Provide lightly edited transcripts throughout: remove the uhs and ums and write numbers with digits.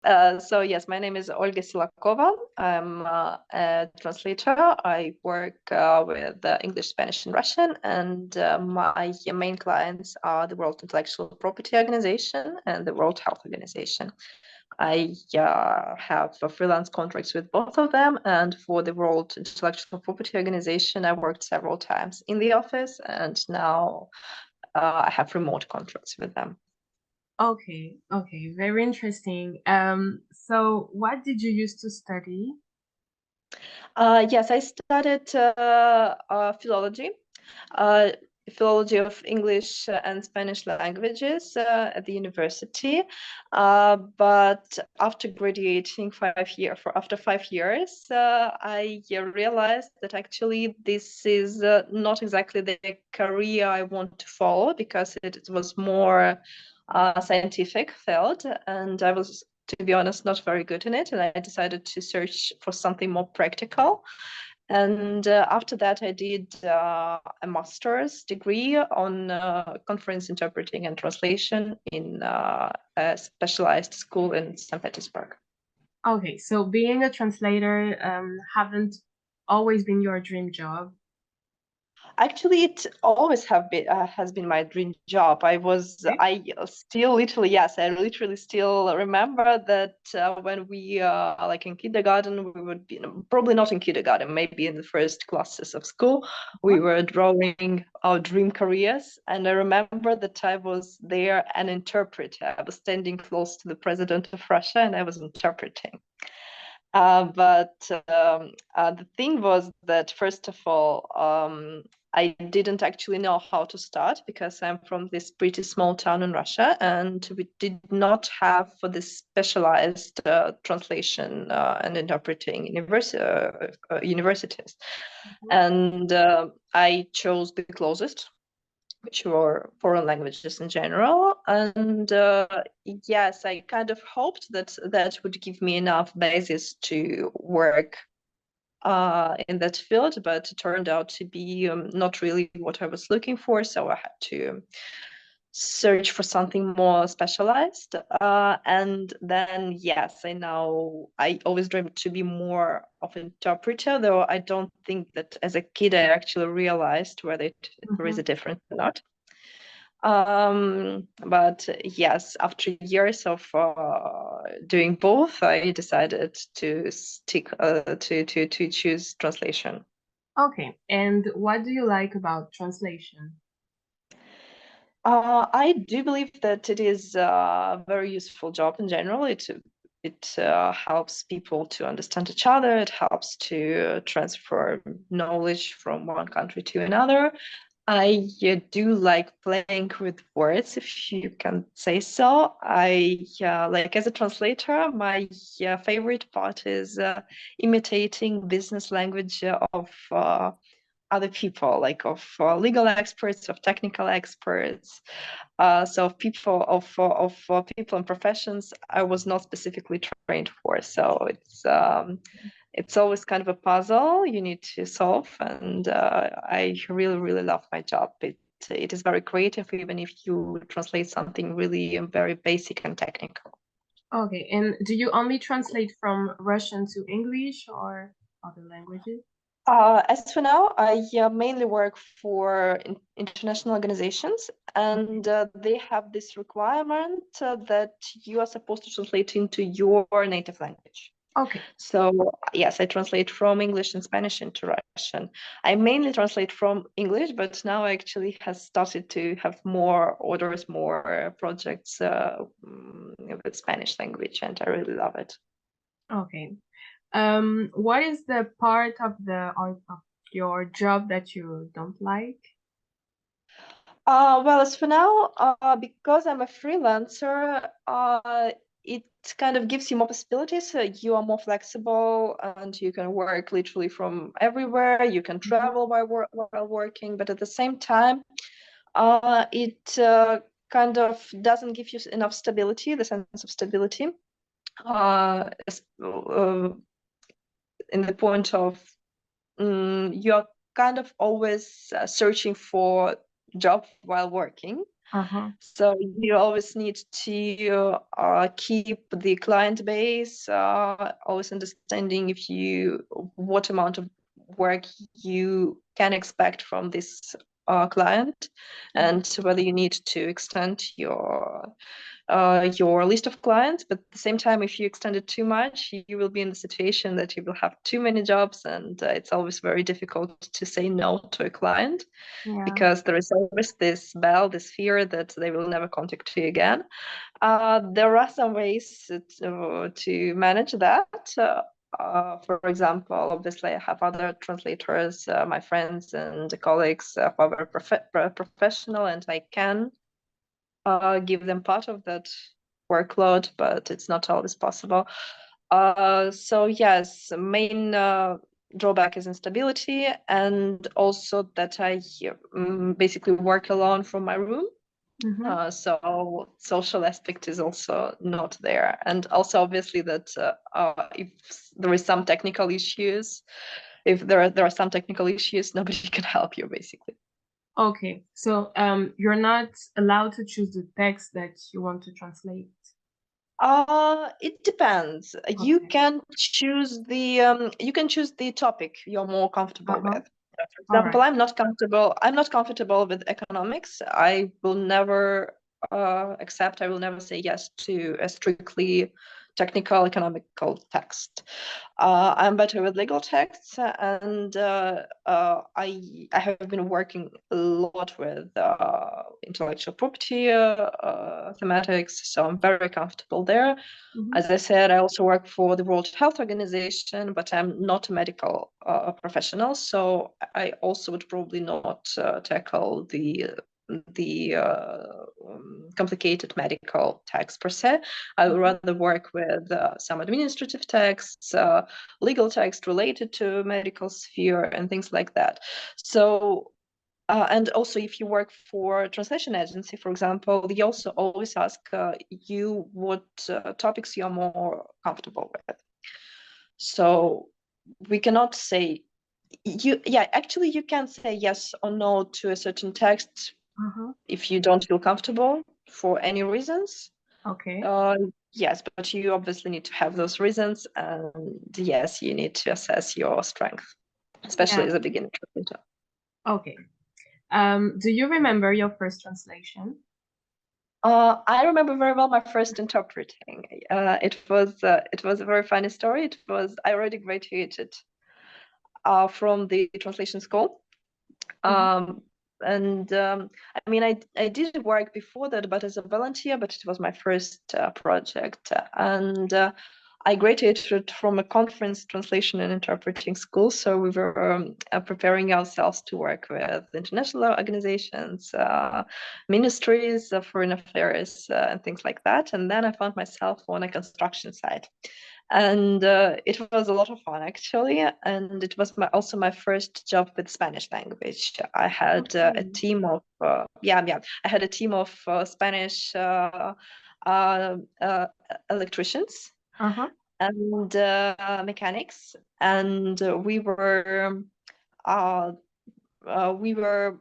So yes, my name is Olga Silakova. I'm a translator. I work with English, Spanish, and Russian, and my main clients are the World Intellectual Property Organization and the World Health Organization. I have freelance contracts with both of them, and for the World Intellectual Property Organization, I worked several times in the office, and now I have remote contracts with them. Okay, okay, very interesting. So what did you used to study? Yes, I studied philology, uh, philology of English and Spanish languages at the university. But after graduating after 5 years, I realized that actually this is not exactly the career I want to follow, because it was more scientific field, and I was, to be honest, not very good in it, and I decided to search for something more practical. And after that, I did a master's degree on conference interpreting and translation in a specialized school in St. Petersburg. Okay, so being a translator haven't always been your dream job. Actually, it always has been my dream job. Okay. I still literally, yes, I literally still remember that when we like in kindergarten, we would be, probably not in kindergarten, maybe in the first classes of school, we Uh-huh. were drawing our dream careers. And I remember that I was there an interpreter. I was standing close to the president of Russia, and I was interpreting. But the thing was that, first of all, I didn't actually know how to start, because I'm from this pretty small town in Russia, and we did not have for this specialized translation and interpreting universities. And I chose the closest, which were foreign languages in general. And yes, I kind of hoped that that would give me enough basis to work in that field, but it turned out to be not really what I was looking for. So I had to search for something more specialized. And then, yes, I always dreamed to be more of an interpreter, though I don't think that as a kid I actually realized whether there is Mhm. a difference or not. But yes, after years of doing both, I decided to stick to choose translation. Okay, and what do you like about translation? I do believe that it is a very useful job in general. It helps people to understand each other. It helps to transfer knowledge from one country to another. I do like playing with words, if you can say so. I like, as a translator, my favorite part is imitating business language of other people, like of legal experts, of technical experts. So people and professions I was not specifically trained for. So it's always kind of a puzzle you need to solve, and I really, really love my job. It is very creative, even if you translate something really very basic and technical. Okay, and do you only translate from Russian to English or other languages? As for now, I mainly work for international organizations, Okay. and they have this requirement that you are supposed to translate into your native language. Okay. So yes, I translate from English and Spanish into Russian. I mainly translate from English, but now I actually has started to have more orders, more projects with Spanish language, and I really love it. Okay. What is the part of the of your job that you don't like? Well, as for now, because I'm a freelancer, it kind of gives you more possibilities. You are more flexible, and you can work literally from everywhere. You can Mhm. travel while working, but at the same time, it kind of doesn't give you enough stability, the sense of stability, in the point of you're kind of always searching for job while working. So you always need to keep the client base, always understanding what amount of work you can expect from this client, and whether you need to extend your list of clients. But at the same time, if you extend it too much, you will be in the situation that you will have too many jobs, and it's always very difficult to say no to a client, because there is always this fear that they will never contact you again. There are some ways to manage that. For example, obviously, I have other translators, my friends and colleagues who are professional, and I can give them part of that workload, but it's not always possible. So yes, main drawback is instability, and also that I basically work alone from my room. So social aspect is also not there, and also obviously that if there is some technical issues, if there are some technical issues, nobody can help you basically. Okay, so you're not allowed to choose the text that you want to translate. It depends. You can choose the topic you're more comfortable with. For example, I'm not comfortable with economics. I will never I will never say yes to a strictly technical economical text. I'm better with legal texts, and I have been working a lot with intellectual property thematics, so I'm very comfortable there. As I said, I also work for the World Health Organization, but I'm not a medical professional, so I also would probably not tackle the complicated medical texts per se. I would rather work with some administrative texts, legal text related to medical sphere, and things like that. So and also, if you work for a translation agency, for example, they also always ask you what topics you're more comfortable with. So we cannot say actually you can say yes or no to a certain text if you don't feel comfortable for any reasons. Okay. Yes, but you obviously need to have those reasons, and yes, you need to assess your strength, especially as a beginner translator. Okay. Do you remember your first translation? I remember very well my first interpreting. It was a very funny story. I already graduated from the translation school. And I mean, I did work before that, but as a volunteer, but it was my first project. And I graduated from a conference translation and interpreting school. So we were preparing ourselves to work with international organizations, ministries of foreign affairs, and things like that. And then I found myself on a construction site. And it was a lot of fun, actually. And it was also my first job with Spanish language. I had a team of I had a team of Spanish electricians and mechanics, and we were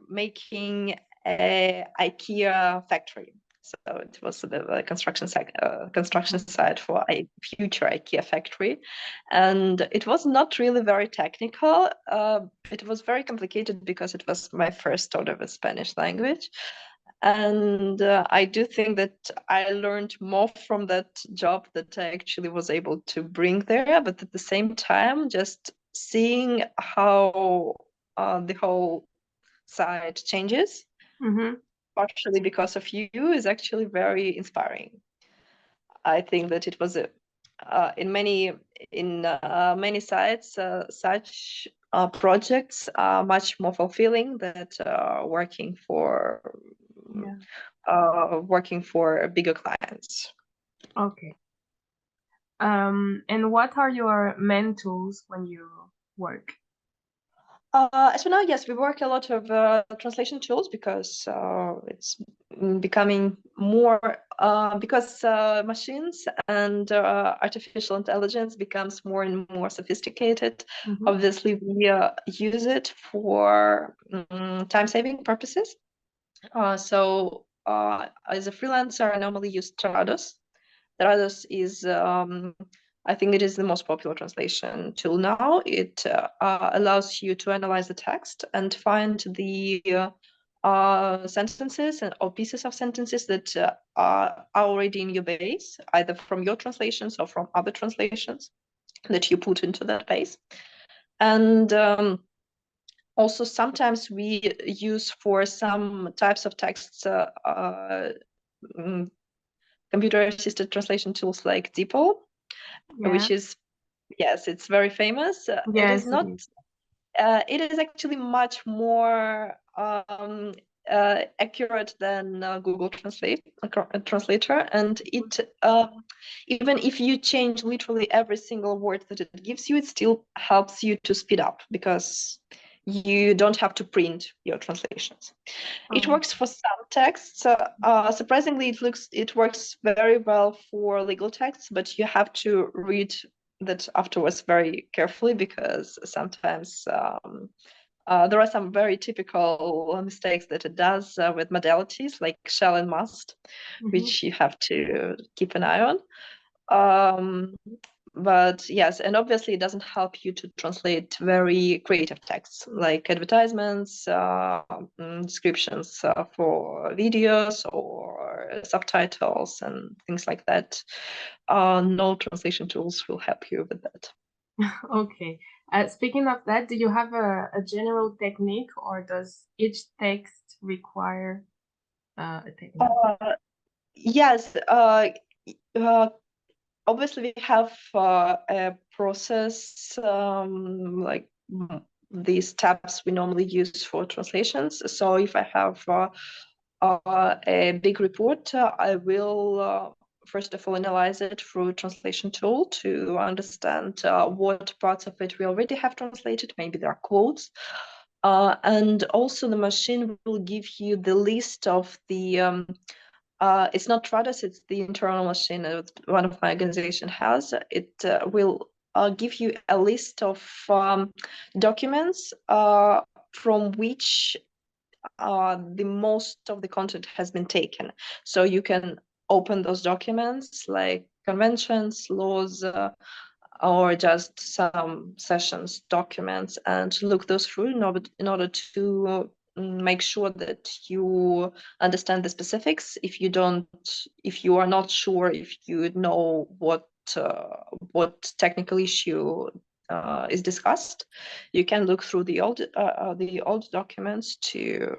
making a IKEA factory. So it was the construction site for a future IKEA factory, and it was not really very technical. It was very complicated because it was my first order with Spanish language, and I do think that I learned more from that job that I actually was able to bring there. But at the same time, just seeing how the whole side changes, partially because of you, is actually very inspiring. I think that it was in many sites, such projects are much more fulfilling than working for bigger clients. Okay. And what are your main tools when you work? As for now, yes, we work a lot of translation tools because it's becoming more because machines and artificial intelligence becomes more and more sophisticated. Obviously, we use it for time-saving purposes. So as a freelancer, I normally use Trados. Trados is, I think it is the most popular translation tool now. It allows you to analyze the text and find the sentences or pieces of sentences that are already in your base, either from your translations or from other translations that you put into that base. And also sometimes we use for some types of texts computer-assisted translation tools like DeepL, which is, yes, it's very famous. It is not. It is actually much more accurate than Google Translator, and it even if you change literally every single word that it gives you, it still helps you to speed up because you don't have to print your translations. It works for some texts. Surprisingly, it works very well for legal texts, but you have to read that afterwards very carefully because sometimes there are some very typical mistakes that it does with modalities like shall and must, which you have to keep an eye on. But yes, and obviously it doesn't help you to translate very creative texts like advertisements, descriptions for videos or subtitles and things like that. No translation tools will help you with that. Okay. Speaking of that, do you have a general technique, or does each text require a technique? Yes. Obviously, we have a process like these steps we normally use for translations. So if I have a big report, I will first of all analyze it through a translation tool to understand what parts of it we already have translated. Maybe there are quotes. And also the machine will give you the list of the it's not Trados, it's the internal machine that one of my organization has. It will give you a list of documents from which the most of the content has been taken. So you can open those documents like conventions, laws, or just some sessions documents and look those through in order to make sure that you understand the specifics. If you are not sure, if you know what technical issue is discussed, you can look through the old documents to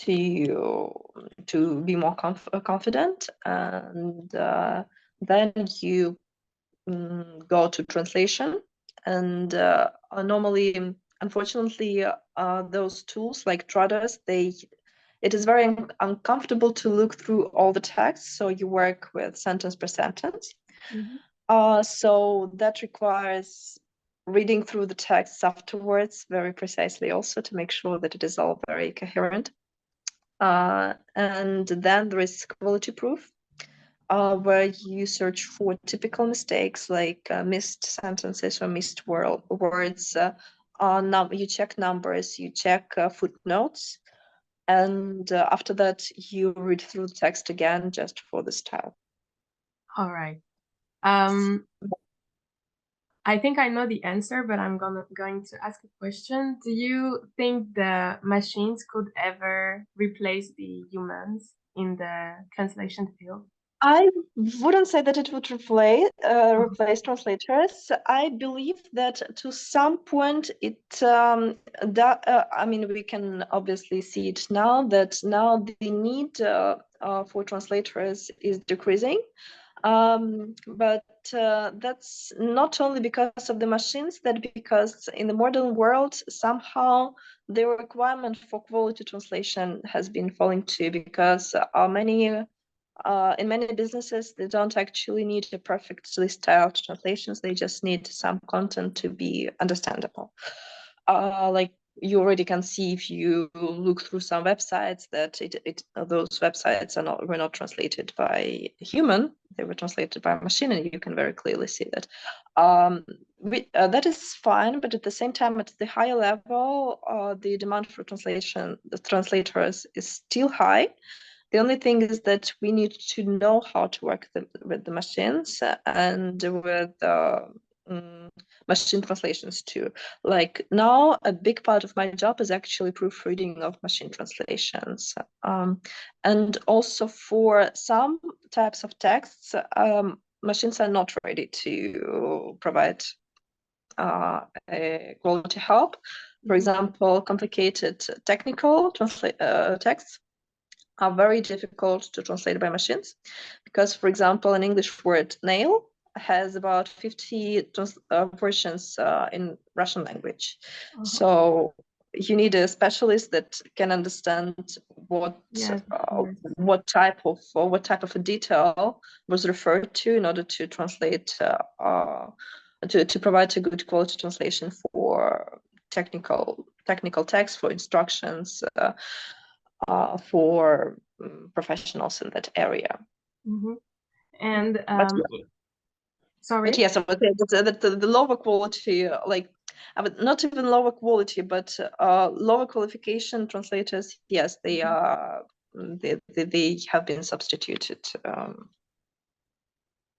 be more confident, and then you go to translation. And normally, unfortunately, those tools like Trados, it is very uncomfortable to look through all the text, so you work with sentence per sentence. So that requires reading through the texts afterwards very precisely also to make sure that it is all very coherent. And then there is quality proof, where you search for typical mistakes like missed sentences or missed words. You check numbers, you check footnotes, and after that you read through the text again just for the style. All right. I think I know the answer, but I'm going to ask a question. Do you think the machines could ever replace the humans in the translation field? I wouldn't say that it would replace translators. I believe that to some point it I mean, we can obviously see it now that now the need for translators is decreasing. But that's not only because of the machines, that because in the modern world somehow the requirement for quality translation has been falling too, because in many businesses, they don't actually need a perfectly styled translations. They just need some content to be understandable. Like you already can see if you look through some websites that those websites were not translated by a human, they were translated by a machine, and you can very clearly see that. That is fine, but at the same time, at the higher level, the demand for the translators is still high. The only thing is that we need to know how to work with the machines and with machine translations too. Like now, a big part of my job is actually proofreading of machine translations. And also for some types of texts, machines are not ready to provide a quality help. For example, complicated technical texts are very difficult to translate by machines because, for example, an English word nail has about 50 versions in Russian language. So you need a specialist that can understand what type of a detail was referred to in order to translate to provide a good quality translation for technical text, for instructions, for professionals in that area. And sorry. But yes, the lower quality, like not even lower quality, but lower qualification translators, yes, they are. They have been substituted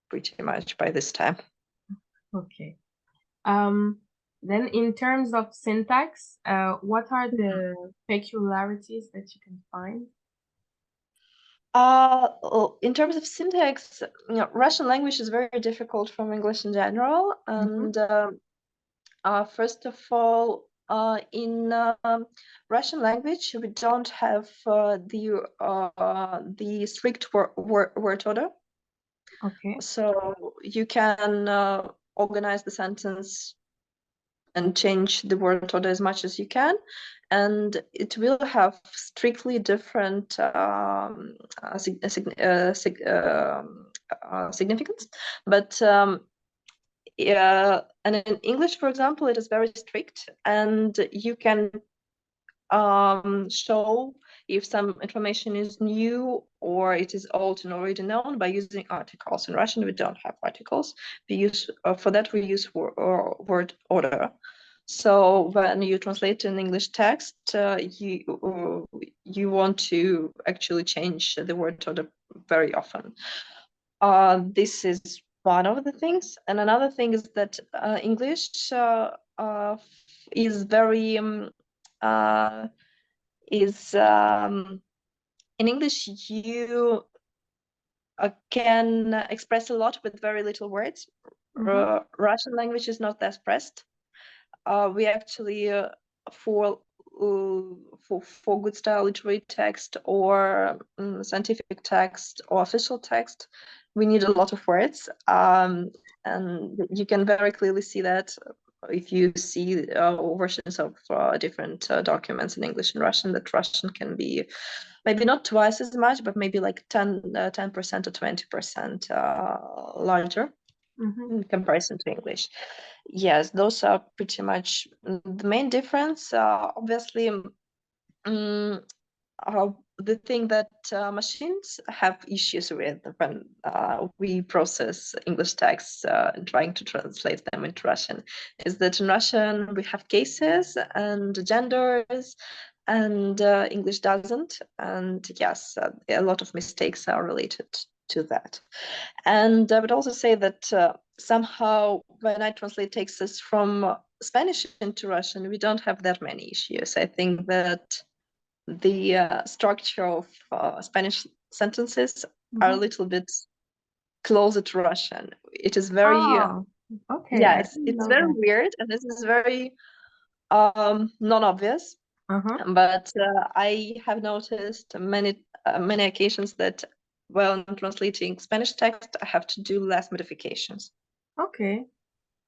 pretty much by this time. Okay. Then in terms of syntax, what are the peculiarities that you can find? In terms of syntax, Russian language is very difficult from English in general. And first of all, in Russian language, we don't have the strict word order. Okay. So you can organize the sentence and change the word order as much as you can, and it will have strictly different significance. But and in English, for example, it is very strict, and you can show if some information is new or it is old and already known by using articles. In Russian, we don't have articles. We use for that we use word order. So when you translate an English text, you want to actually change the word order very often. This is one of the things, and another thing is that English is very in English you can express a lot with very little words. Russian language is not that expressed. We actually for good style literary text or scientific text or official text, we need a lot of words, and you can very clearly see that if you see versions of different documents in English and Russian, that Russian can be maybe not twice as much, but maybe like 10% or 20% larger in comparison to English. Yes, those are pretty much the main difference. Obviously, the thing that machines have issues with when we process English texts and trying to translate them into Russian is that in Russian we have cases and genders, and English doesn't. And yes, a lot of mistakes are related to that. And I would also say that somehow when I translate texts from Spanish into Russian, we don't have that many issues. I think that the structure of Spanish sentences are a little bit closer to Russian. It is very okay. Yes, it's very weird, and this is very non-obvious. But I have noticed many occasions that when translating Spanish text, I have to do less modifications. Okay.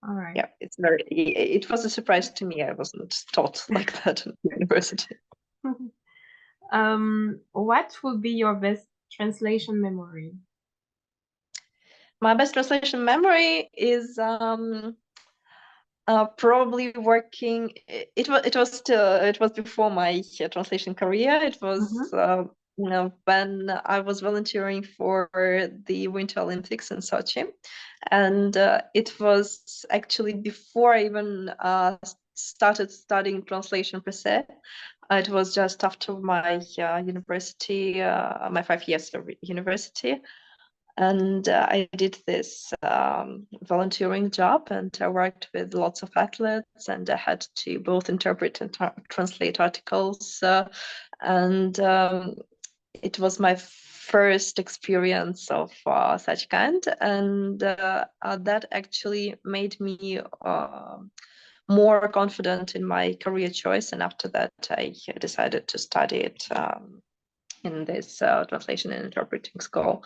All right. Yeah, it was a surprise to me. I wasn't taught like that in university. What would be your best translation memory? My best translation memory is Probably working. It was before my translation career. It was when I was volunteering for the Winter Olympics in Sochi, and it was actually before I even started studying translation per se. It was just after my university, my 5 years of university, and I did this volunteering job, and I worked with lots of athletes, and I had to both interpret and translate articles, and it was my first experience of such kind, and that actually made me more confident in my career choice, and after that I decided to study it in this translation and interpreting school.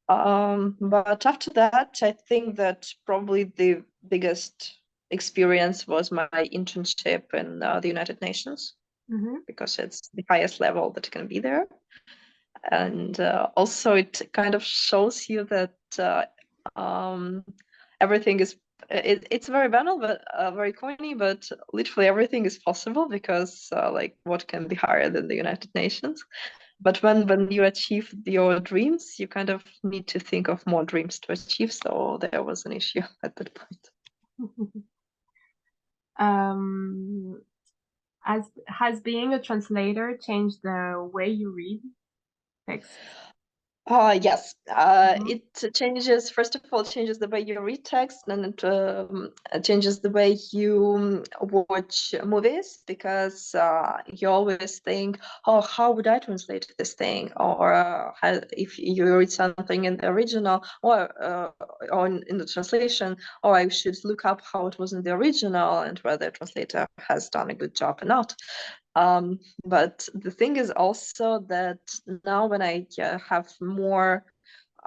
But after that, I think that probably the biggest experience was my internship in the United Nations, because it's the highest level that can be there. And also it kind of shows you that everything is, it's very banal, but very corny, but literally everything is possible, because like what can be higher than the United Nations? But when you achieve your dreams, you kind of need to think of more dreams to achieve. So there was an issue at that point. Has being a translator changed the way you read text? Yes, it changes, first of all, it changes the way you read text, and it changes the way you watch movies, because you always think, oh, how would I translate this thing? Or if you read something in the original, or in the translation, or I should look up how it was in the original and whether the translator has done a good job or not. But the thing is also that now when I have more,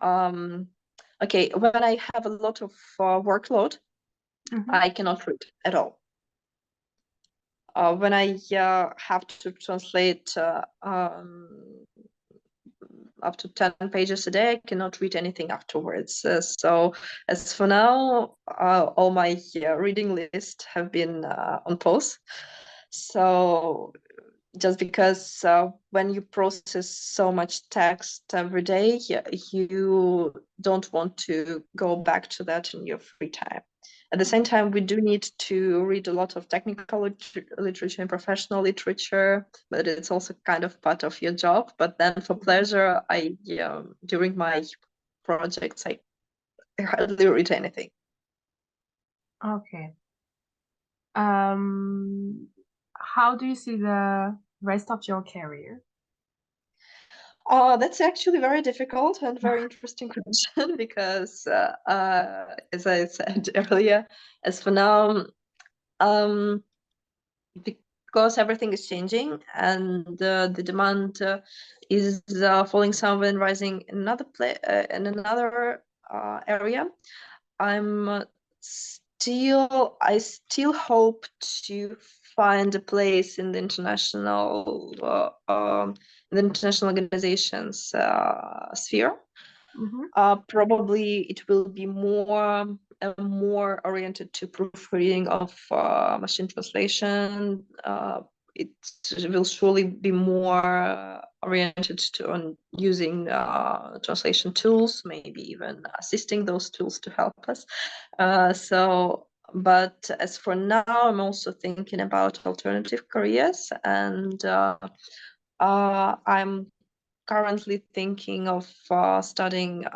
okay, when I have a lot of workload, I cannot read at all. When I have to translate up to 10 pages a day, I cannot read anything afterwards. So as for now, all my reading lists have been on pause. So just because when you process so much text every day, you don't want to go back to that in your free time. At the same time, we do need to read a lot of technical literature and professional literature, but it's also kind of part of your job. But then for pleasure, during my projects, I hardly read anything. Okay. How do you see the rest of your career? That's actually very difficult and very interesting question, because as I said earlier, as for now, because everything is changing and the demand is falling somewhere and rising in another area, I still hope to find a place in the international organizations sphere. Probably it will be more oriented to proofreading of machine translation. It will surely be more oriented on using translation tools, maybe even assisting those tools to help us. But as for now, I'm also thinking about alternative careers, and I'm currently thinking of studying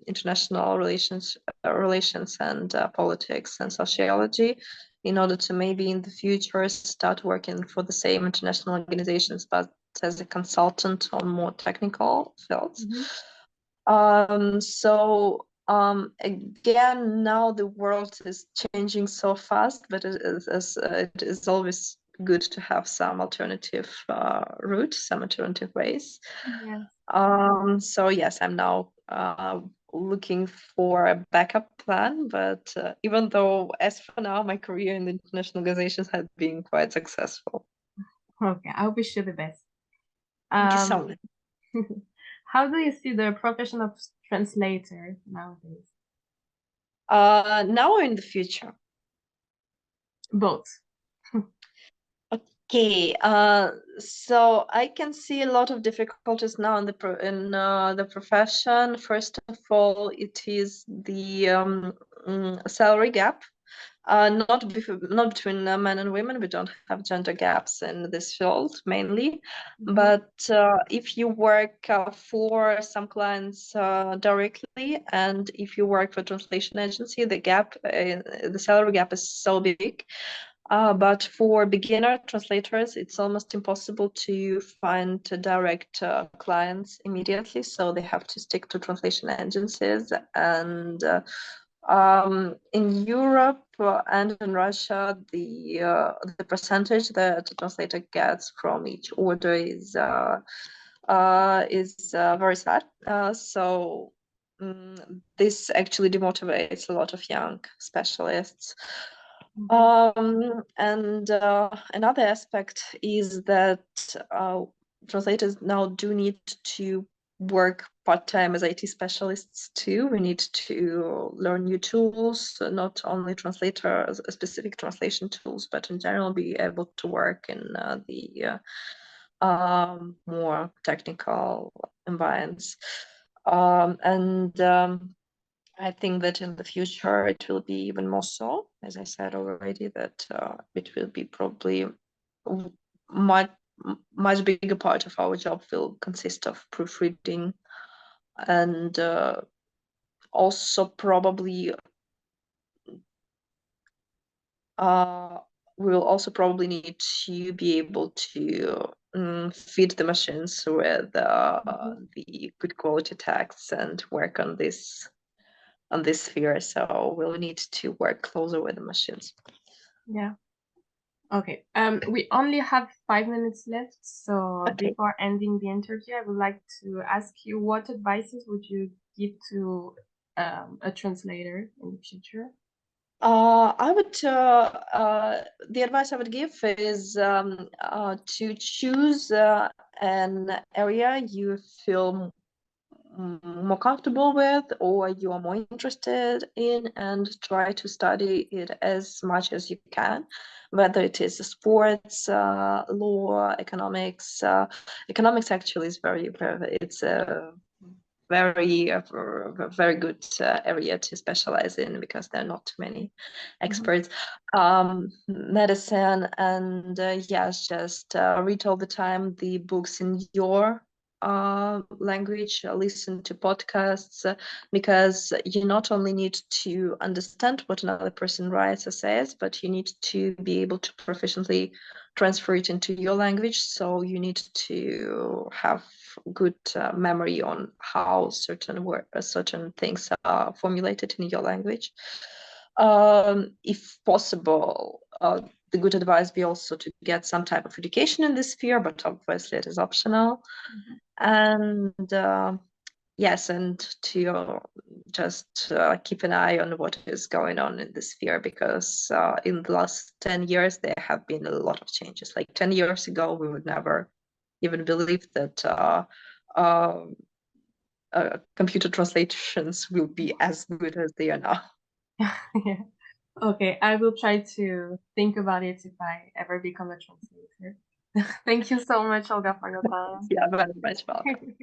international relations and politics and sociology, in order to maybe in the future start working for the same international organizations, but as a consultant on more technical fields. Again, now the world is changing so fast, but it is always good to have some alternative route, some alternative ways. Yes. So yes, I'm now looking for a backup plan, but even though as for now my career in the international organizations has been quite successful. Okay, I wish you the best. Thank you so much. How do you see the profession of translator nowadays? Now or in the future? Both. Okay, so I can see a lot of difficulties now in the profession. First of all, it is the salary gap. Not between men and women. We don't have gender gaps in this field mainly, but if you work for some clients directly, and if you work for translation agency, the salary gap is so big. But for beginner translators, it's almost impossible to find direct clients immediately. So they have to stick to translation agencies. And in Europe and in Russia, the percentage that a translator gets from each order is very sad. So this actually demotivates a lot of young specialists. And another aspect is that translators now do need to work part-time as IT specialists too. We need to learn new tools, not only specific translation tools, but in general be able to work in the more technical environments. I think that in the future it will be even more so, as I said already, that it will be probably much bigger part of our job will consist of proofreading, and also probably we will also probably need to be able to feed the machines with the good quality texts and work on this sphere. So we'll need to work closer with the machines. Yeah. Okay. We only have 5 minutes left. So before ending the interview, I would like to ask you, what advices would you give to a translator in the future? I would the advice I would give is to choose an area you feel more comfortable with, or you are more interested in, and try to study it as much as you can, whether it is sports, law, economics. Economics actually is it's a very good area to specialize in, because there are not too many experts. Medicine, and yes, just read all the time the books in your language, listen to podcasts, because you not only need to understand what another person writes or says, but you need to be able to proficiently transfer it into your language. So you need to have good memory on how certain things are formulated in your language. If possible, the good advice be also to get some type of education in this sphere, but obviously it is optional. And yes, and to just keep an eye on what is going on in this sphere, because in the last 10 years there have been a lot of changes. Like 10 years ago, we would never even believe that computer translations will be as good as they are now. Yeah. Okay, I will try to think about it if I ever become a translator. Thank you so much, Olga, for your time. Yeah, very much welcome.